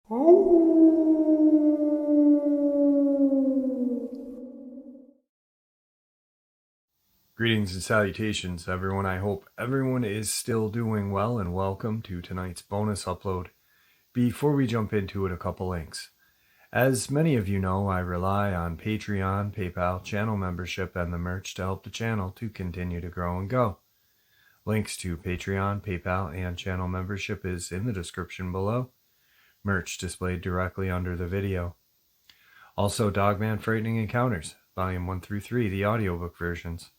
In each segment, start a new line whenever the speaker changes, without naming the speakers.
Greetings and salutations, everyone. I hope everyone is still doing well, and welcome to tonight's bonus upload. Before we jump into it, a couple links. As many of you know, I rely on Patreon, PayPal, channel membership, and the merch to help the channel to continue to grow and go. Links to Patreon, PayPal, and channel membership is in the description below. Merch displayed directly under the video. Also, Dogman Frightening Encounters, Volume 1 through 3, the audiobook versions.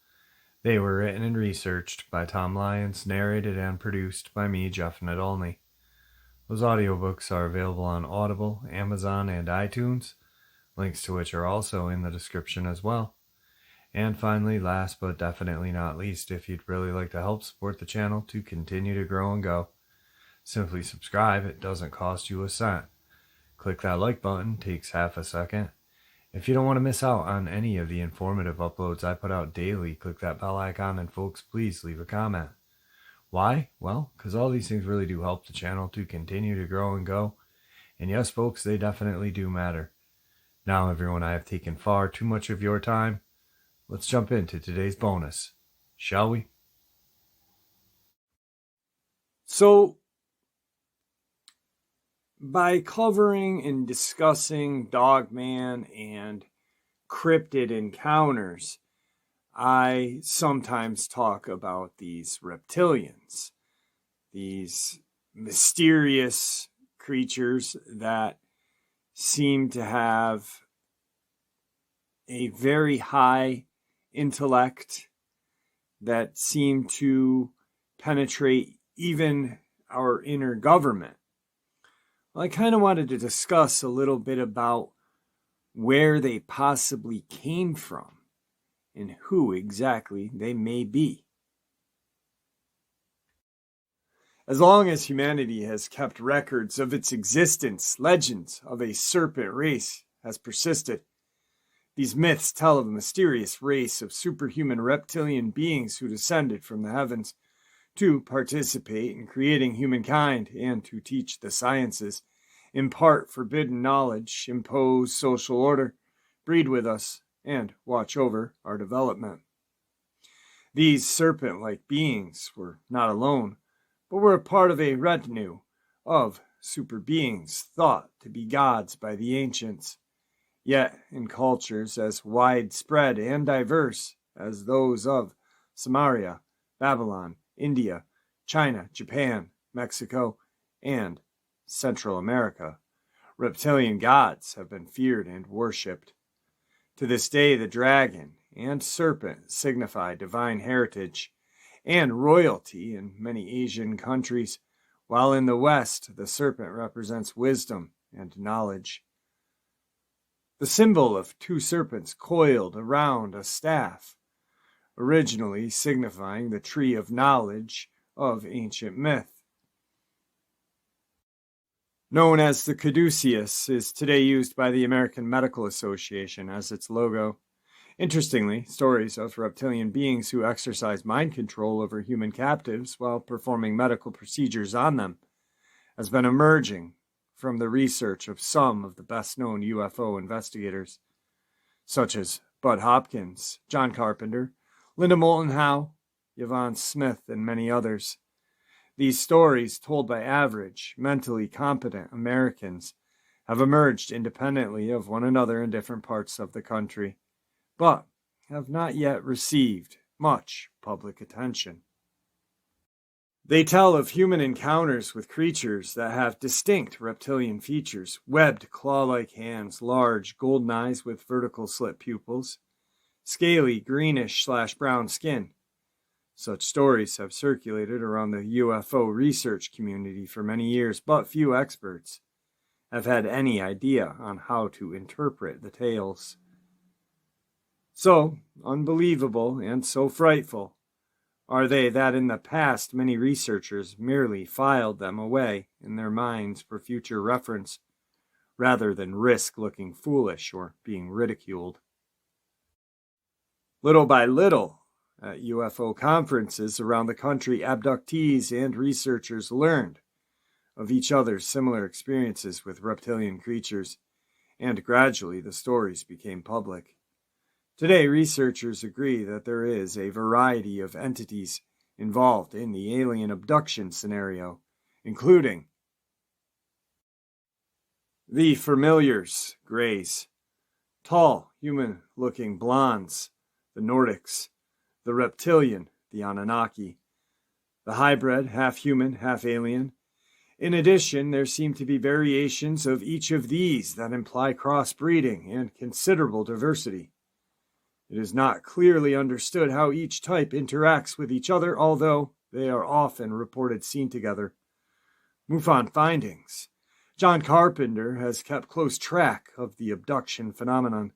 They were written and researched by Tom Lyons, narrated and produced by me, Jeff Nadolny. Those audiobooks are available on Audible, Amazon, and iTunes, links to which are also in the description as well. And finally, last but definitely not least, if you'd really like to help support the channel to continue to grow and go, simply subscribe. It doesn't cost you a cent. Click that like button, takes half a second. If you don't want to miss out on any of the informative uploads I put out daily, click that bell icon, and folks, please leave a comment. Why? Well, because all these things really do help the channel to continue to grow and go. And yes, folks, they definitely do matter. Now, everyone, I have taken far too much of your time. Let's jump into today's bonus, shall we? So, by covering and discussing Dogman and cryptid encounters, I sometimes talk about these reptilians, these mysterious creatures that seem to have a very high intellect, that seem to penetrate even our inner government. Well, I kind of wanted to discuss a little bit about where they possibly came from and who exactly they may be. As long as humanity has kept records of its existence, legends of a serpent race has persisted. These myths tell of a mysterious race of superhuman reptilian beings who descended from the heavens to participate in creating humankind and to teach the sciences, impart forbidden knowledge, impose social order, breed with us, and watch over our development. These serpent-like beings were not alone, but were a part of a retinue of super beings thought to be gods by the ancients. Yet, in cultures as widespread and diverse as those of Sumerian, Babylon, India, China, Japan, Mexico, and Central America, reptilian gods have been feared and worshipped. To this day, the dragon and serpent signify divine heritage and royalty in many Asian countries, while in the West, the serpent represents wisdom and knowledge. The symbol of two serpents coiled around a staff, originally signifying the tree of knowledge of ancient myth, known as the caduceus, is today used by the American Medical Association as its logo. Interestingly, stories of reptilian beings who exercise mind control over human captives while performing medical procedures on them has been emerging from the research of some of the best-known UFO investigators, such as Bud Hopkins, John Carpenter, Linda Moulton Howe, Yvonne Smith, and many others. These stories, told by average, mentally competent Americans, have emerged independently of one another in different parts of the country, but have not yet received much public attention. They tell of human encounters with creatures that have distinct reptilian features: webbed, claw-like hands, large, golden eyes with vertical slit pupils, scaly, greenish/brown skin. Such stories have circulated around the UFO research community for many years, but few experts have had any idea on how to interpret the tales. So unbelievable and so frightful are they that in the past many researchers merely filed them away in their minds for future reference, rather than risk looking foolish or being ridiculed. Little by little, at UFO conferences around the country, abductees and researchers learned of each other's similar experiences with reptilian creatures, and gradually the stories became public. Today, researchers agree that there is a variety of entities involved in the alien abduction scenario, including the familiars, Greys, tall, human-looking blondes, the Nordics, the reptilian, the Anunnaki, the hybrid, half-human, half-alien. In addition, there seem to be variations of each of these that imply crossbreeding and considerable diversity. It is not clearly understood how each type interacts with each other, although they are often reported seen together. MUFON findings. John Carpenter has kept close track of the abduction phenomenon.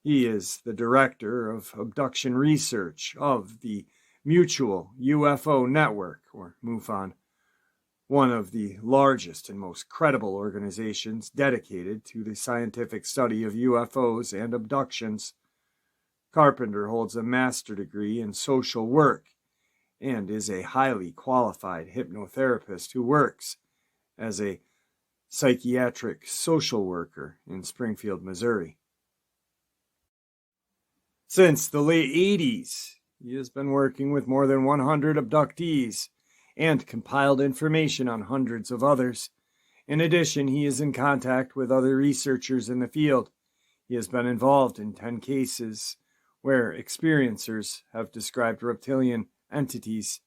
He is the director of abduction research of the Mutual UFO Network, or MUFON, one of the largest and most credible organizations dedicated to the scientific study of UFOs and abductions. Carpenter holds a master's degree in social work and is a highly qualified hypnotherapist who works as a psychiatric social worker in Springfield, Missouri. Since the late 80s, he has been working with more than 100 abductees and compiled information on hundreds of others. In addition, he is in contact with other researchers in the field. He has been involved in 10 cases where experiencers have described reptilian entities,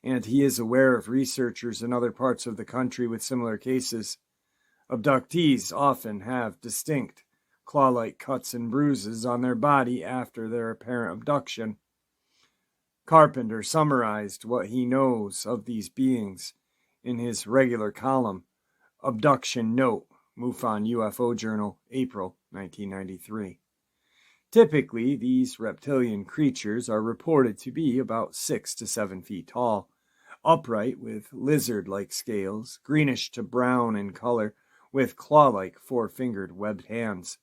and he is aware of researchers in other parts of the country with similar cases. Abductees often have distinct claw-like cuts and bruises on their body after their apparent abduction. Carpenter summarized what he knows of these beings in his regular column, Abduction Note, MUFON UFO Journal, April 1993. Typically, these reptilian creatures are reported to be about 6 to 7 feet tall, upright with lizard-like scales, greenish to brown in color, with claw-like four-fingered webbed hands.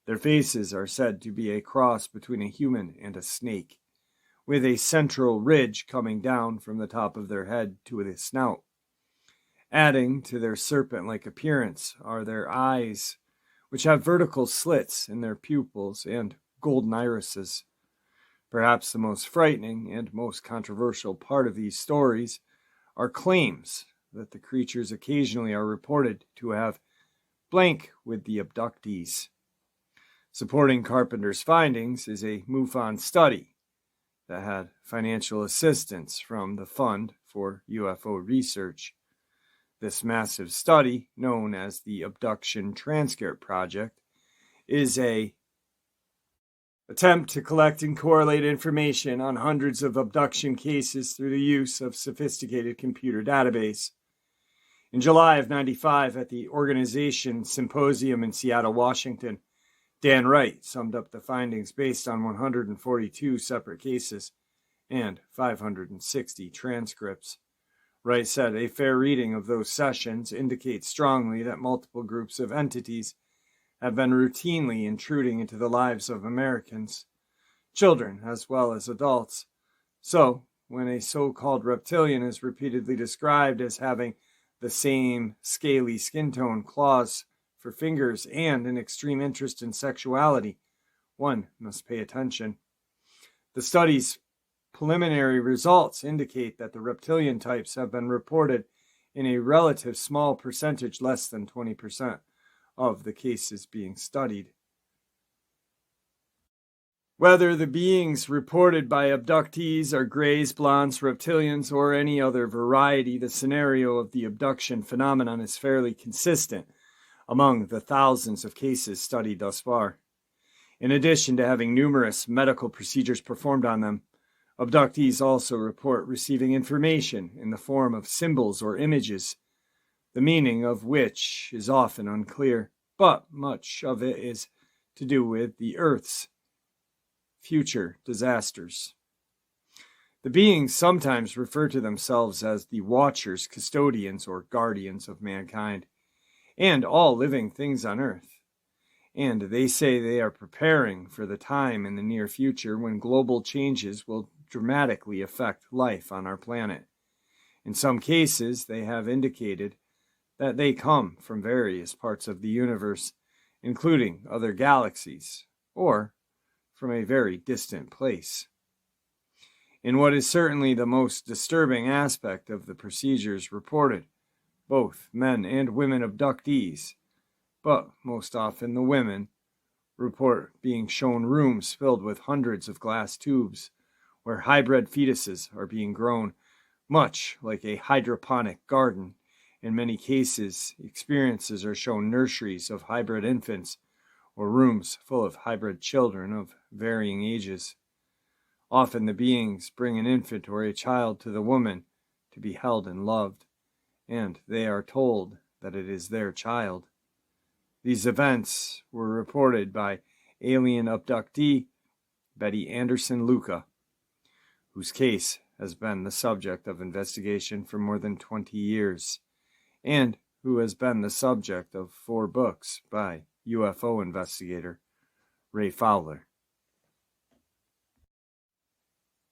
Their faces are said to be a cross between a human and a snake, with a central ridge coming down from the top of their head to the snout. Adding to their serpent-like appearance are their eyes, which have vertical slits in their pupils and golden irises. Perhaps the most frightening and most controversial part of these stories are claims that the creatures occasionally are reported to have blank with the abductees. Supporting Carpenter's findings is a MUFON study that had financial assistance from the Fund for UFO Research. This massive study, known as the Abduction Transcript Project, is an attempt to collect and correlate information on hundreds of abduction cases through the use of sophisticated computer database. In July of '95, at the organization symposium in Seattle, Washington, Dan Wright summed up the findings based on 142 separate cases and 560 transcripts. Wright said a fair reading of those sessions indicates strongly that multiple groups of entities have been routinely intruding into the lives of Americans, children as well as adults. So, when a so-called reptilian is repeatedly described as having the same scaly skin tone, claws for fingers, and an extreme interest in sexuality, one must pay attention. The study's preliminary results indicate that the reptilian types have been reported in a relative small percentage, less than 20%, of the cases being studied. Whether the beings reported by abductees are greys, blondes, reptilians, or any other variety, the scenario of the abduction phenomenon is fairly consistent among the thousands of cases studied thus far. In addition to having numerous medical procedures performed on them, abductees also report receiving information in the form of symbols or images, the meaning of which is often unclear, but much of it is to do with the Earth's future disasters. The beings sometimes refer to themselves as the Watchers, Custodians, or Guardians of mankind, and all living things on Earth. And they say they are preparing for the time in the near future when global changes will dramatically affect life on our planet. In some cases, they have indicated that they come from various parts of the universe, including other galaxies, or from a very distant place. In what is certainly the most disturbing aspect of the procedures reported, both men and women abductees, but most often the women, report being shown rooms filled with hundreds of glass tubes where hybrid fetuses are being grown, much like a hydroponic garden. In many cases, experiences are shown nurseries of hybrid infants or rooms full of hybrid children of varying ages. Often the beings bring an infant or a child to the woman to be held and loved, and they are told that it is their child. These events were reported by alien abductee Betty Anderson Luca, whose case has been the subject of investigation for more than 20 years, and who has been the subject of 4 books by UFO investigator Ray Fowler.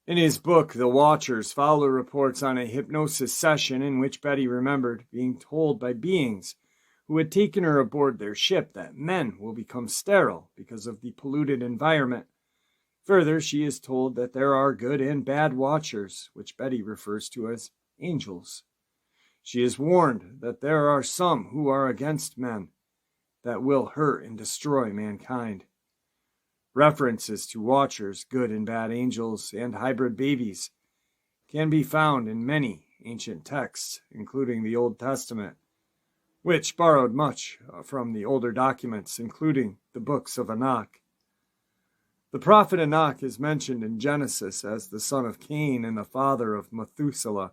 In his book, The Watchers, Fowler reports on a hypnosis session in which Betty remembered being told by beings who had taken her aboard their ship that men will become sterile because of the polluted environment. Further, she is told that there are good and bad watchers, which Betty refers to as angels. She is warned that there are some who are against men, that will hurt and destroy mankind. References to watchers, good and bad angels, and hybrid babies can be found in many ancient texts, including the Old Testament, which borrowed much from the older documents, including the books of Enoch. The prophet Enoch is mentioned in Genesis as the son of Cain and the father of Methuselah,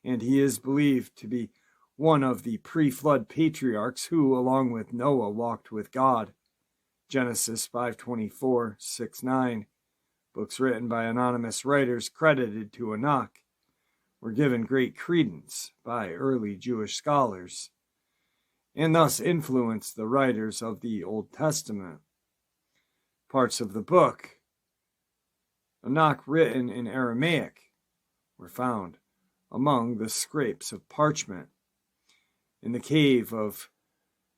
and he is believed to be one of the pre-flood patriarchs who, along with Noah, walked with God. Genesis 5:24, 6:9, books written by anonymous writers credited to Enoch, were given great credence by early Jewish scholars, and thus influenced the writers of the Old Testament. Parts of the book, Enoch written in Aramaic, were found among the scraps of parchment in the cave of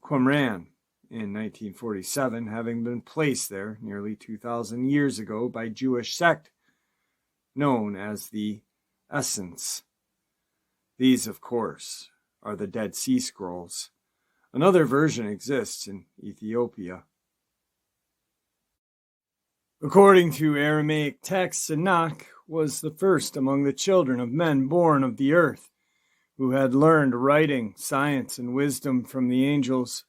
Qumran in 1947, having been placed there nearly 2,000 years ago by Jewish sect known as the Essence. These, of course, are the Dead Sea Scrolls. Another version exists in Ethiopia. According to Aramaic texts, Enoch was the first among the children of men born of the earth, who had learned writing, science, and wisdom from the angels.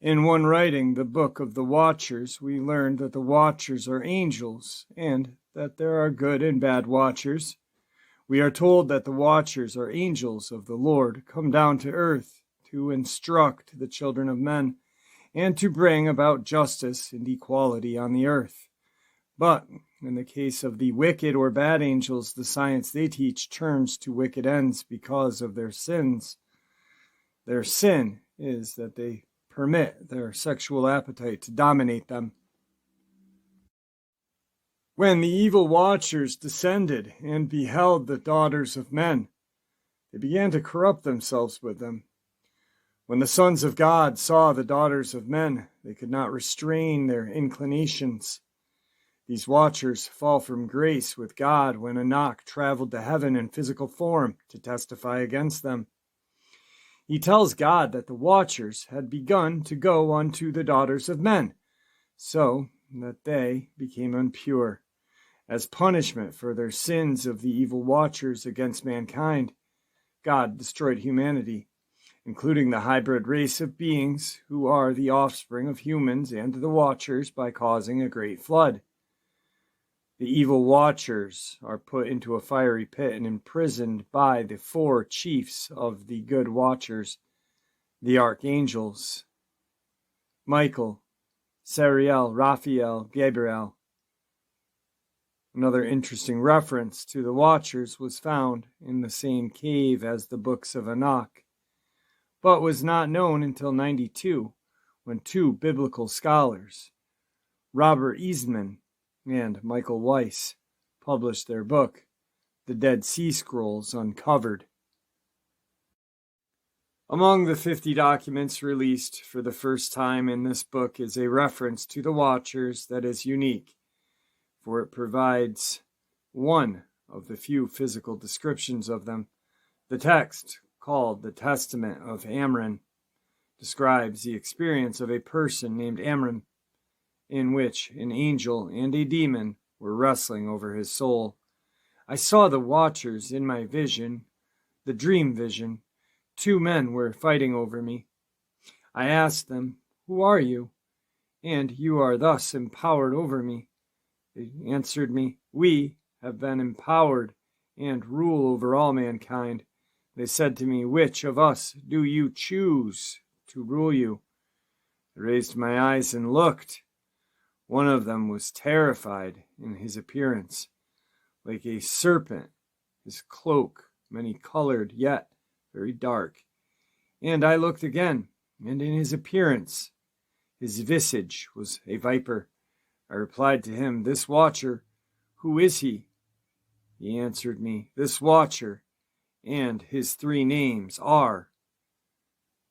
In one writing, the Book of the Watchers, we learned that the Watchers are angels, and that there are good and bad Watchers. We are told that the Watchers are angels of the Lord, come down to earth to instruct the children of men, and to bring about justice and equality on the earth. But in the case of the wicked or bad angels, the science they teach turns to wicked ends because of their sins. Their sin is that they permit their sexual appetite to dominate them. When the evil watchers descended and beheld the daughters of men, they began to corrupt themselves with them. When the sons of God saw the daughters of men, they could not restrain their inclinations. These watchers fall from grace with God when Enoch traveled to heaven in physical form to testify against them. He tells God that the watchers had begun to go unto the daughters of men, so that they became impure. As punishment for their sins of the evil watchers against mankind, God destroyed humanity, including the hybrid race of beings who are the offspring of humans and the watchers, by causing a great flood. The evil watchers are put into a fiery pit and imprisoned by the 4 chiefs of the good watchers, the archangels: Michael, Sariel, Raphael, Gabriel. Another interesting reference to the watchers was found in the same cave as the books of Enoch, but was not known until 92, when 2 biblical scholars, Robert Eastman and Michael Weiss, published their book, The Dead Sea Scrolls Uncovered. Among the 50 documents released for the first time in this book is a reference to the Watchers that is unique, for it provides one of the few physical descriptions of them. The text, called the Testament of Amram, describes the experience of a person named Amram, in which an angel and a demon were wrestling over his soul. I saw the Watchers in my vision, the dream vision. 2 men were fighting over me. I asked them, "Who are you? And you are thus empowered over me." They answered me, "We have been empowered and rule over all mankind." They said to me, "Which of us do you choose to rule you?" I raised my eyes and looked. One of them was terrified in his appearance, like a serpent, his cloak many-colored yet very dark. And I looked again, and in his appearance, his visage was a viper. I replied to him, "This Watcher, who is he?" He answered me, "This Watcher, and his 3 names are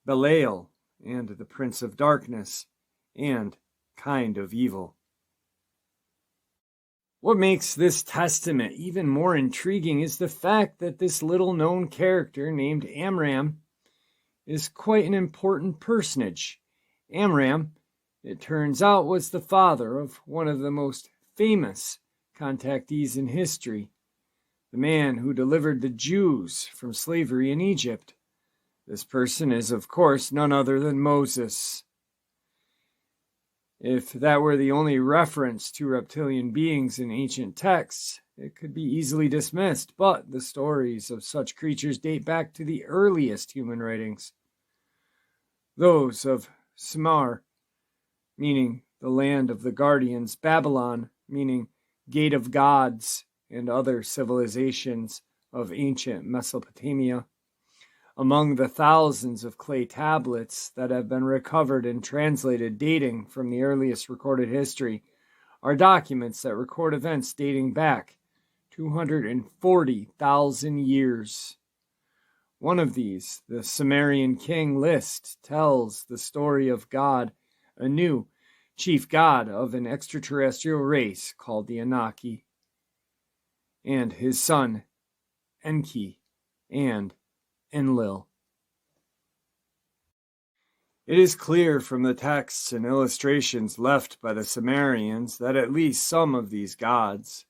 Belial, and the Prince of Darkness, and Kind of Evil." What makes this testament even more intriguing is the fact that this little-known character named Amram is quite an important personage. Amram, it turns out, was the father of one of the most famous contactees in history, the man who delivered the Jews from slavery in Egypt. This person is, of course, none other than Moses. If that were the only reference to reptilian beings in ancient texts, it could be easily dismissed, but the stories of such creatures date back to the earliest human writings. Those of Sumer, meaning the land of the guardians, Babylon, meaning gate of gods, and other civilizations of ancient Mesopotamia. Among the thousands of clay tablets that have been recovered and translated dating from the earliest recorded history are documents that record events dating back 240,000 years. One of these, the Sumerian king list, tells the story of God, Anu, chief god of an extraterrestrial race called the Anunnaki, and his son, Enki, and Enlil. It is clear from the texts and illustrations left by the Sumerians that at least some of these gods,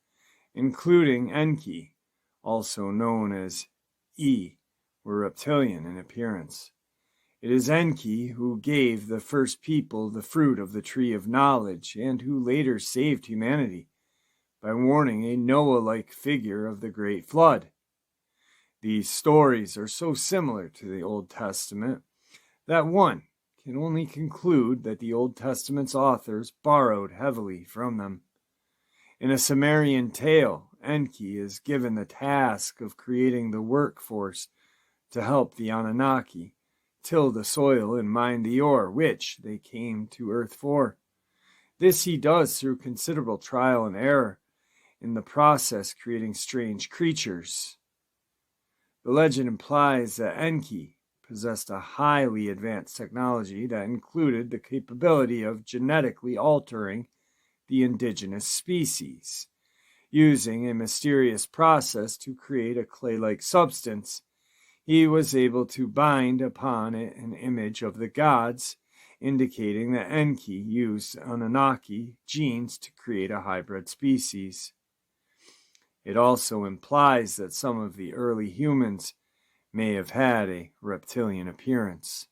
including Enki, also known as E, were reptilian in appearance. It is Enki who gave the first people the fruit of the tree of knowledge and who later saved humanity by warning a Noah-like figure of the great flood. These stories are so similar to the Old Testament that one can only conclude that the Old Testament's authors borrowed heavily from them. In a Sumerian tale, Enki is given the task of creating the workforce to help the Anunnaki till the soil and mine the ore, which they came to earth for. This he does through considerable trial and error, in the process creating strange creatures. The legend implies that Enki possessed a highly advanced technology that included the capability of genetically altering the indigenous species, using a mysterious process to create a clay-like substance. He was able to bind upon it an image of the gods, indicating that Enki used Anunnaki genes to create a hybrid species. It also implies that some of the early humans may have had a reptilian appearance.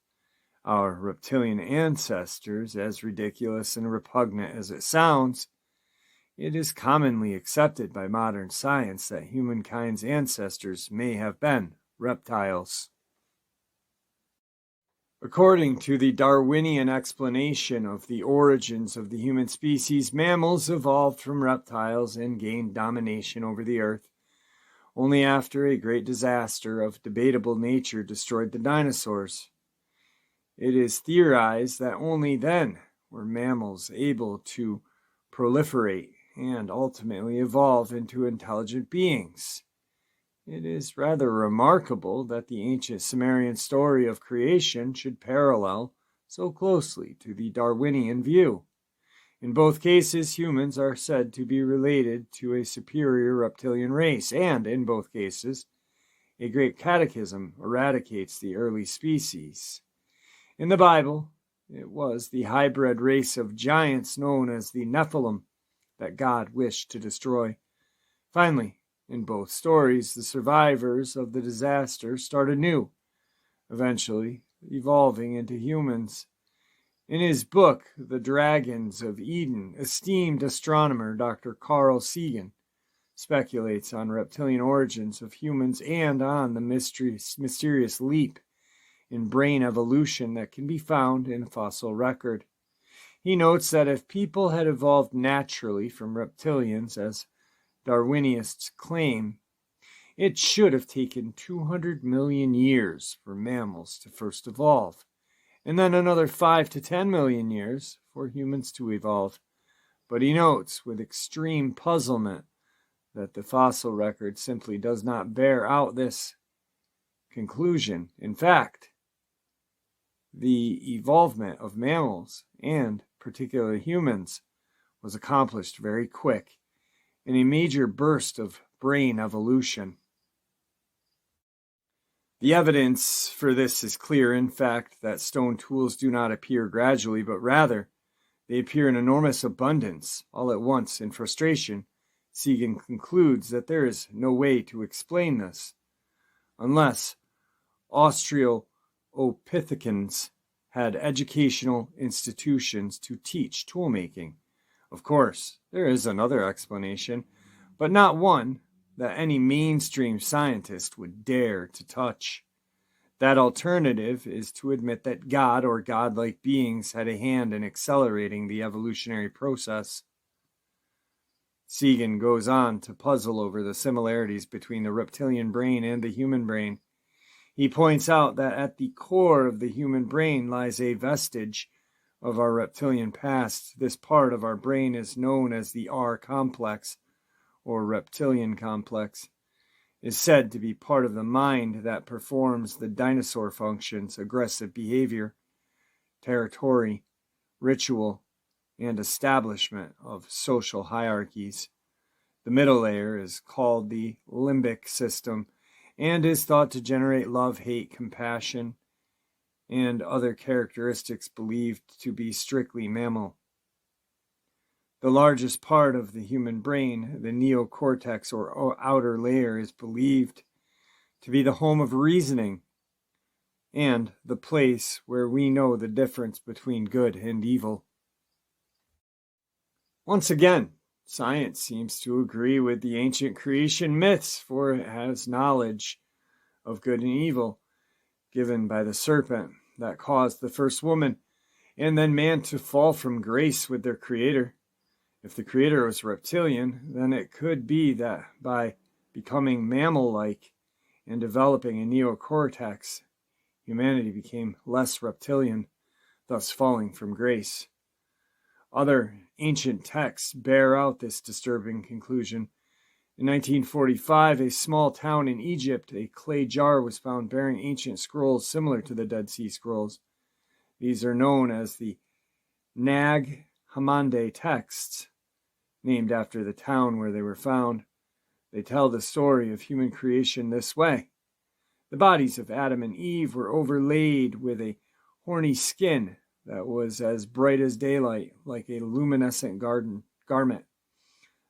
Our reptilian ancestors, as ridiculous and repugnant as it sounds, it is commonly accepted by modern science that humankind's ancestors may have been reptiles. According to the Darwinian explanation of the origins of the human species, mammals evolved from reptiles and gained domination over the earth only after a great disaster of debatable nature destroyed the dinosaurs. It is theorized that only then were mammals able to proliferate and ultimately evolve into intelligent beings. it is rather remarkable that the ancient Sumerian story of creation should parallel so closely to the Darwinian view. In both cases, humans are said to be related to a superior reptilian race, and in both cases, a great cataclysm eradicates the early species. In the Bible, it was the hybrid race of giants known as the Nephilim that God wished to destroy. Finally, in both stories, the survivors of the disaster start anew, eventually evolving into humans. In his book, The Dragons of Eden, esteemed astronomer Dr. Carl Sagan speculates on reptilian origins of humans and on the mysterious leap in brain evolution that can be found in fossil record. He notes that if people had evolved naturally from reptilians, as Darwinists claim, it should have taken 200 million years for mammals to first evolve, and then another 5 to 10 million years for humans to evolve. But he notes with extreme puzzlement that the fossil record simply does not bear out this conclusion. In fact, the evolvement of mammals, and particularly humans, was accomplished very quick in a major burst of brain evolution. The evidence for this is clear, in fact, that stone tools do not appear gradually, but rather they appear in enormous abundance all at once. In frustration, Sagan concludes that there is no way to explain this, unless Australopithecines had educational institutions to teach toolmaking. Of course, there is another explanation, but not one that any mainstream scientist would dare to touch. That alternative is to admit that God or godlike beings had a hand in accelerating the evolutionary process. Sagan goes on to puzzle over the similarities between the reptilian brain and the human brain. He points out that at the core of the human brain lies a vestige of our reptilian past. This part of our brain is known as the R complex, or reptilian complex, is said to be part of the mind that performs the dinosaur functions: aggressive behavior, territory, ritual, and establishment of social hierarchies. The middle layer is called the limbic system and is thought to generate love, hate, compassion, and other characteristics believed to be strictly mammal. The largest part of the human brain, the neocortex or outer layer, is believed to be the home of reasoning and the place where we know the difference between good and evil. Once again, science seems to agree with the ancient creation myths, for it has knowledge of good and evil given by the serpent that caused the first woman and then man to fall from grace with their creator. If the creator was reptilian, then it could be that by becoming mammal-like and developing a neocortex, humanity became less reptilian, thus falling from grace. Other ancient texts bear out this disturbing conclusion. In 1945, a small town in Egypt, a clay jar was found bearing ancient scrolls similar to the Dead Sea Scrolls. These are known as the Nag Hammadi texts, named after the town where they were found. They tell the story of human creation this way. The bodies of Adam and Eve were overlaid with a horny skin that was as bright as daylight, like a luminescent garment.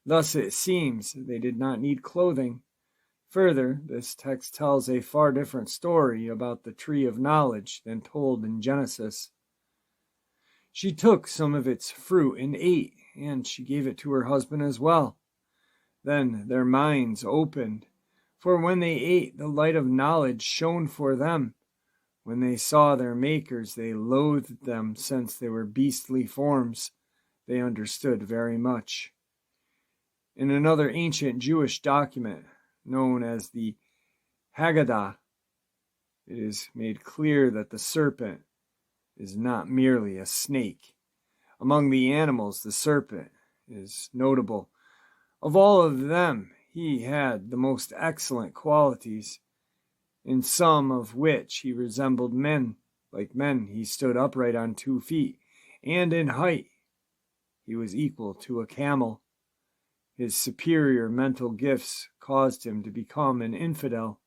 Thus it seems they did not need clothing. Further, this text tells a far different story about the tree of knowledge than told in Genesis. She took some of its fruit and ate, and she gave it to her husband as well. Then their minds opened, for when they ate, the light of knowledge shone for them. When they saw their makers, they loathed them, since they were beastly forms. They understood very much. In another ancient Jewish document, known as the Haggadah, it is made clear that the serpent is not merely a snake. Among the animals, the serpent is notable. Of all of them,
he had the most excellent qualities, in some of which he resembled men. Like men, he stood upright on 2 feet, and in height he was equal to a camel. His superior mental gifts caused him to become an infidel.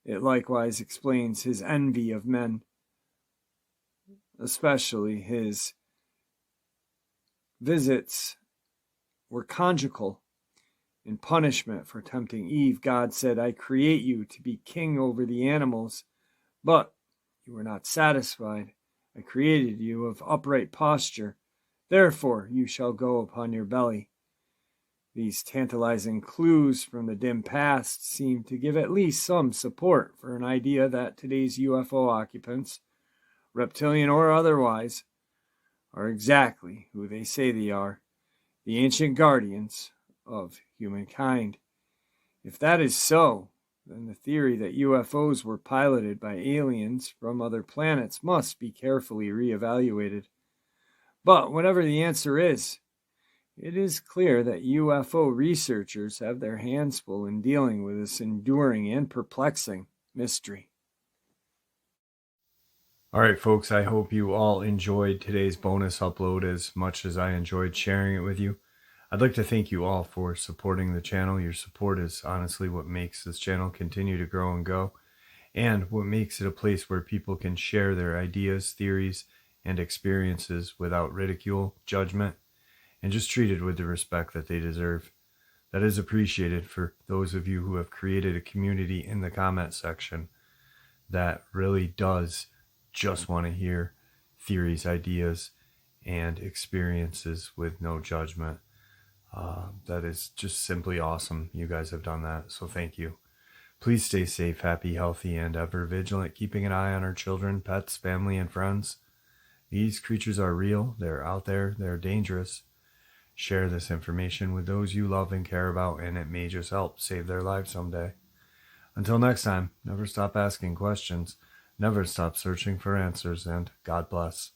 It likewise explains his envy of men, especially his visits were conjugal. In punishment for tempting Eve, God said, I create you to be king over the animals, but you were not satisfied. I created you of upright posture. Therefore you shall go upon your belly. These tantalizing clues from the dim past seem to give at least some support for an idea that today's UFO occupants, reptilian or otherwise, are exactly who they say they are, the ancient guardians of humankind. If that is so, then the theory that UFOs were piloted by aliens from other planets must be carefully reevaluated. But whatever the answer is, it is clear that UFO researchers have their hands full in dealing with this enduring and perplexing mystery.
All right, folks, I hope you all enjoyed today's bonus upload as much as I enjoyed sharing it with you. I'd like to thank you all for supporting the channel. Your support is honestly what makes this channel continue to grow and go, and what makes it a place where people can share their ideas, theories, and experiences without ridicule, judgment, and just treated with the respect that they deserve. That is appreciated for those of you who have created a community in the comment section that really does just want to hear theories, ideas, and experiences with no judgment. That is just simply awesome. You guys have done that, so thank you. Please stay safe, happy, healthy, and ever vigilant, keeping an eye on our children, pets, family, and friends. These creatures are real, they're out there, they're dangerous. Share this information with those you love and care about, and it may just help save their lives someday. Until next time, never stop asking questions, never stop searching for answers, and God bless.